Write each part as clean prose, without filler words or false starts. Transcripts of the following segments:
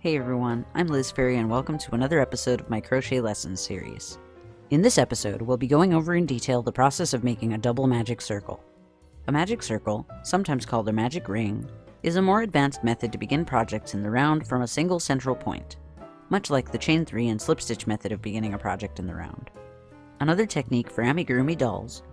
Hey everyone, I'm Liz Ferry and welcome to another episode of my Crochet Lessons series. In this episode, we'll be going over in detail the process of making a double magic circle. A magic circle, sometimes called a magic ring, is a more advanced method to begin projects in the round from a single central point, much like the chain 3 and slip stitch method of beginning a project in the round. Another technique for amigurumi dolls,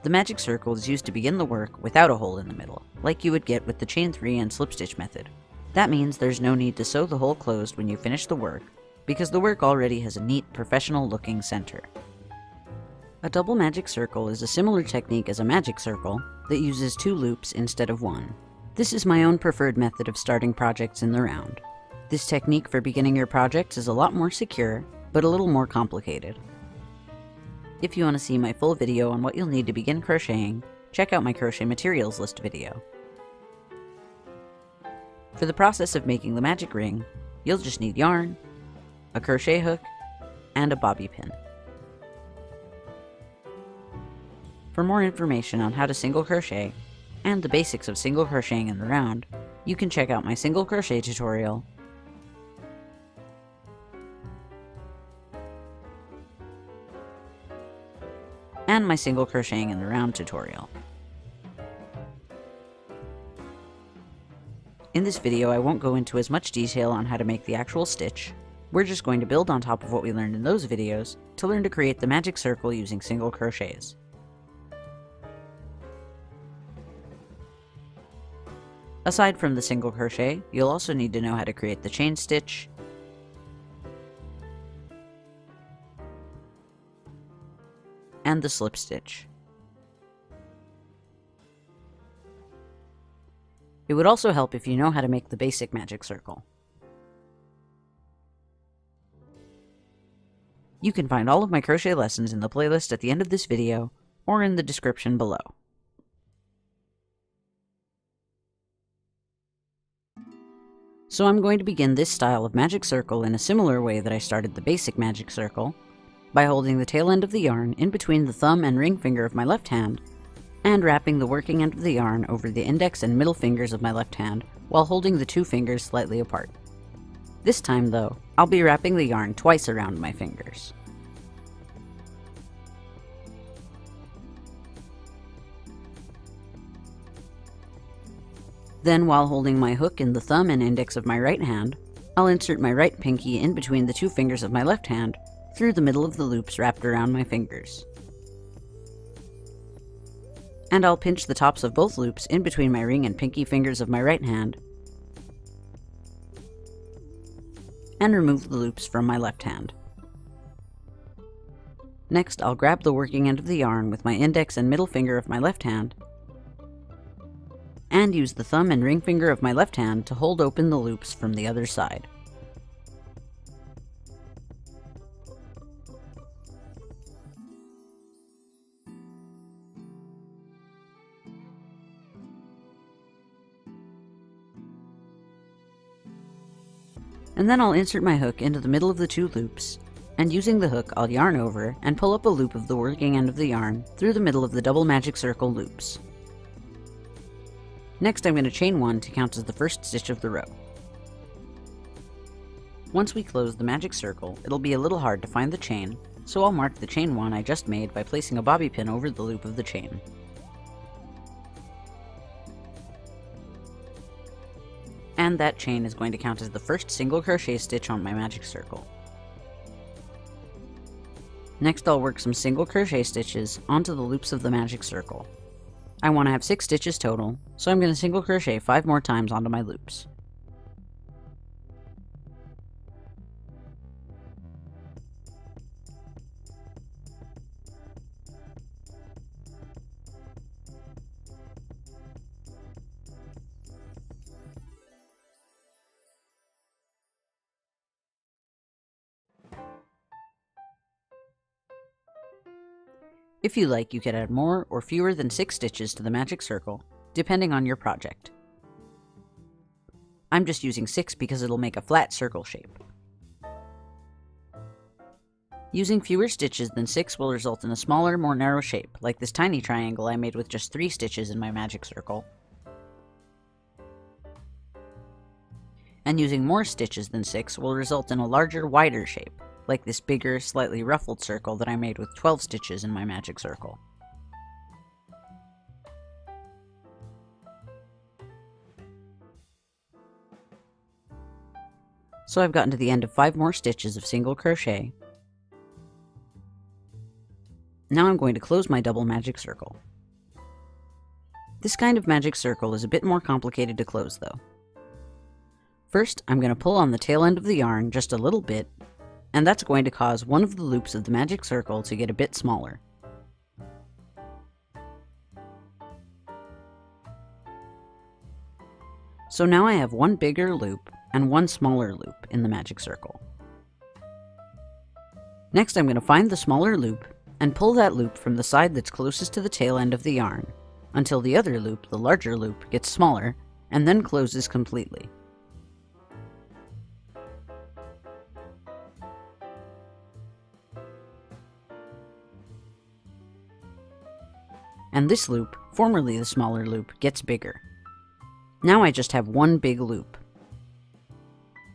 the magic circle is used to begin the work without a hole in the middle, like you would get with the chain 3 and slip stitch method. That means there's no need to sew the hole closed when you finish the work, because the work already has a neat, professional-looking center. A double magic circle is a similar technique as a magic circle that uses 2 loops instead of 1. This is my own preferred method of starting projects in the round. This technique for beginning your projects is a lot more secure, but a little more complicated. If you want to see my full video on what you'll need to begin crocheting, check out my crochet materials list video. For the process of making the magic ring, you'll just need yarn, a crochet hook, and a bobby pin. For more information on how to single crochet, and the basics of single crocheting in the round, you can check out my single crochet tutorial, and my single crocheting in the round tutorial. In this video, I won't go into as much detail on how to make the actual stitch. We're just going to build on top of what we learned in those videos to learn to create the magic circle using single crochets. Aside from the single crochet, you'll also need to know how to create the chain stitch, and the slip stitch. It would also help if you know how to make the basic magic circle. You can find all of my crochet lessons in the playlist at the end of this video, or in the description below. So I'm going to begin this style of magic circle in a similar way that I started the basic magic circle, by holding the tail end of the yarn in between the thumb and ring finger of my left hand, and wrapping the working end of the yarn over the index and middle fingers of my left hand while holding the 2 fingers slightly apart. This time, though, I'll be wrapping the yarn twice around my fingers. Then, while holding my hook in the thumb and index of my right hand, I'll insert my right pinky in between the 2 fingers of my left hand through the middle of the loops wrapped around my fingers. And I'll pinch the tops of both loops in between my ring and pinky fingers of my right hand, and remove the loops from my left hand. Next, I'll grab the working end of the yarn with my index and middle finger of my left hand, and use the thumb and ring finger of my left hand to hold open the loops from the other side. And then I'll insert my hook into the middle of the 2 loops, and using the hook I'll yarn over and pull up a loop of the working end of the yarn through the middle of the double magic circle loops. Next I'm going to chain 1 to count as the first stitch of the row. Once we close the magic circle, it'll be a little hard to find the chain, so I'll mark the chain 1 I just made by placing a bobby pin over the loop of the chain. And that chain is going to count as the first single crochet stitch on my magic circle. Next I'll work some single crochet stitches onto the loops of the magic circle. I want to have 6 stitches total, so I'm going to single crochet 5 more times onto my loops. If you like, you can add more or fewer than 6 stitches to the magic circle, depending on your project. I'm just using 6 because it'll make a flat circle shape. Using fewer stitches than 6 will result in a smaller, more narrow shape, like this tiny triangle I made with just 3 stitches in my magic circle. and using more stitches than 6 will result in a larger, wider shape, like this bigger, slightly ruffled circle that I made with 12 stitches in my magic circle. So I've gotten to the end of 5 more stitches of single crochet. Now I'm going to close my double magic circle. This kind of magic circle is a bit more complicated to close though. First, I'm going to pull on the tail end of the yarn just a little bit, and that's going to cause one of the loops of the magic circle to get a bit smaller. So now I have one bigger loop and one smaller loop in the magic circle. Next, I'm going to find the smaller loop and pull that loop from the side that's closest to the tail end of the yarn until the other loop, the larger loop, gets smaller and then closes completely. And this loop, formerly the smaller loop, gets bigger. Now I just have one big loop.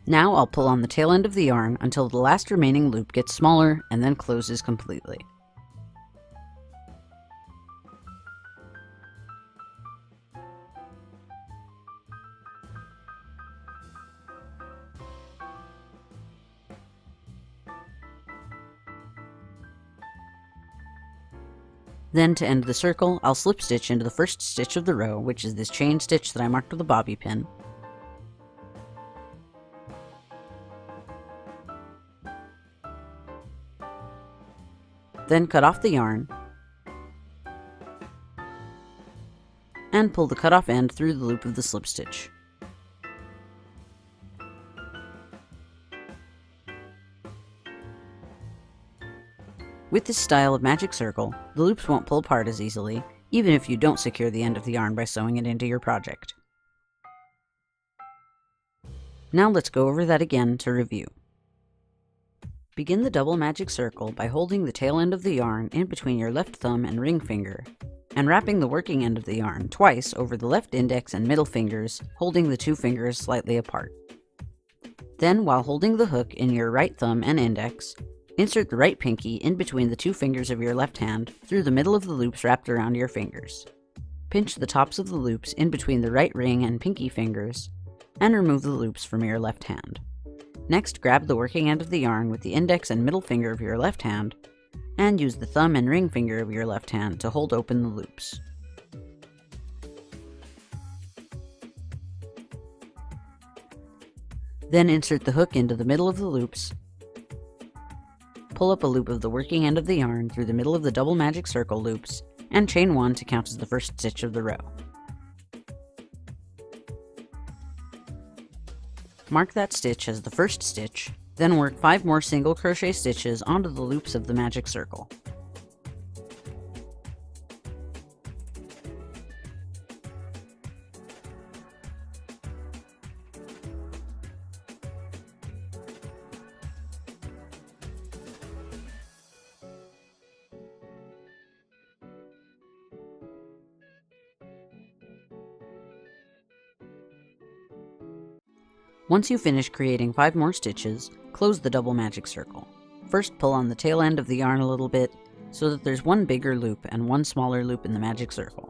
Now I'll pull on the tail end of the yarn until the last remaining loop gets smaller and then closes completely. Then to end the circle, I'll slip stitch into the first stitch of the row, which is this chain stitch that I marked with a bobby pin. Then cut off the yarn, and pull the cut off end through the loop of the slip stitch. With this style of magic circle, the loops won't pull apart as easily, even if you don't secure the end of the yarn by sewing it into your project. Now let's go over that again to review. Begin the double magic circle by holding the tail end of the yarn in between your left thumb and ring finger, and wrapping the working end of the yarn twice over the left index and middle fingers, holding the two fingers slightly apart. Then, while holding the hook in your right thumb and index, insert the right pinky in between the two fingers of your left hand through the middle of the loops wrapped around your fingers. Pinch the tops of the loops in between the right ring and pinky fingers, and remove the loops from your left hand. Next, grab the working end of the yarn with the index and middle finger of your left hand, and use the thumb and ring finger of your left hand to hold open the loops. Then insert the hook into the middle of the loops, pull up a loop of the working end of the yarn through the middle of the double magic circle loops, and chain 1 to count as the first stitch of the row. Mark that stitch as the first stitch, then work 5 more single crochet stitches onto the loops of the magic circle. Once you finish creating 5 more stitches, close the double magic circle. First, pull on the tail end of the yarn a little bit, so that there's one bigger loop and one smaller loop in the magic circle.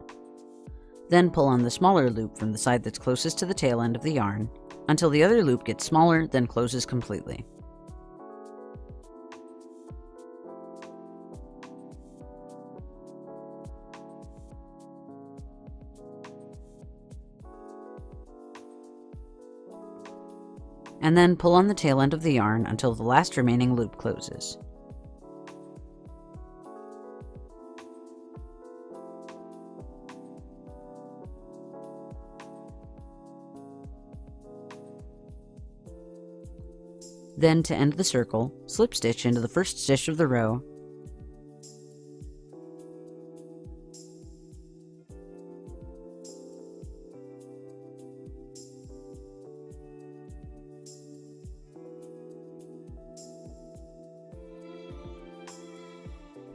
Then pull on the smaller loop from the side that's closest to the tail end of the yarn, until the other loop gets smaller, then closes completely. And then pull on the tail end of the yarn until the last remaining loop closes. Then, to end the circle, slip stitch into the first stitch of the row,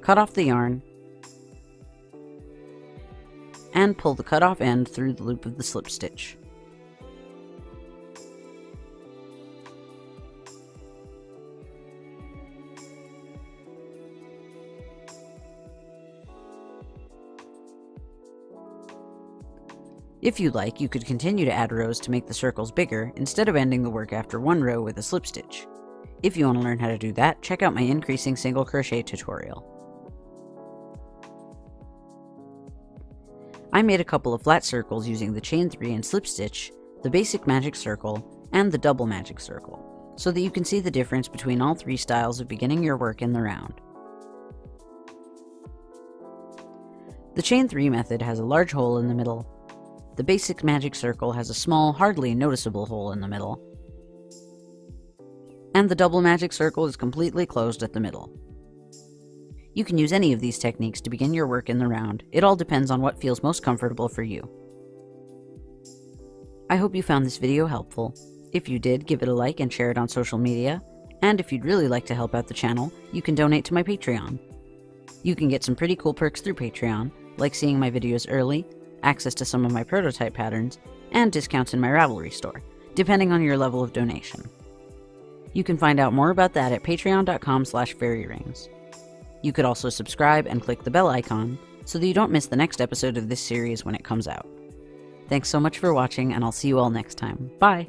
cut off the yarn, and pull the cut off end through the loop of the slip stitch. If you like, you could continue to add rows to make the circles bigger instead of ending the work after one row with a slip stitch. If you want to learn how to do that, check out my increasing single crochet tutorial. I made a couple of flat circles using the chain 3 and slip stitch, the basic magic circle, and the double magic circle, so that you can see the difference between all three styles of beginning your work in the round. The chain 3 method has a large hole in the middle. The basic magic circle has a small, hardly noticeable hole in the middle. And the double magic circle is completely closed at the middle. You can use any of these techniques to begin your work in the round. It all depends on what feels most comfortable for you. I hope you found this video helpful. If you did, give it a like and share it on social media. And if you'd really like to help out the channel, you can donate to my Patreon. You can get some pretty cool perks through Patreon, like seeing my videos early, access to some of my prototype patterns, and discounts in my Ravelry store, depending on your level of donation. You can find out more about that at patreon.com/fairyrings. You could also subscribe and click the bell icon so that you don't miss the next episode of this series when it comes out. Thanks so much for watching, and I'll see you all next time. Bye!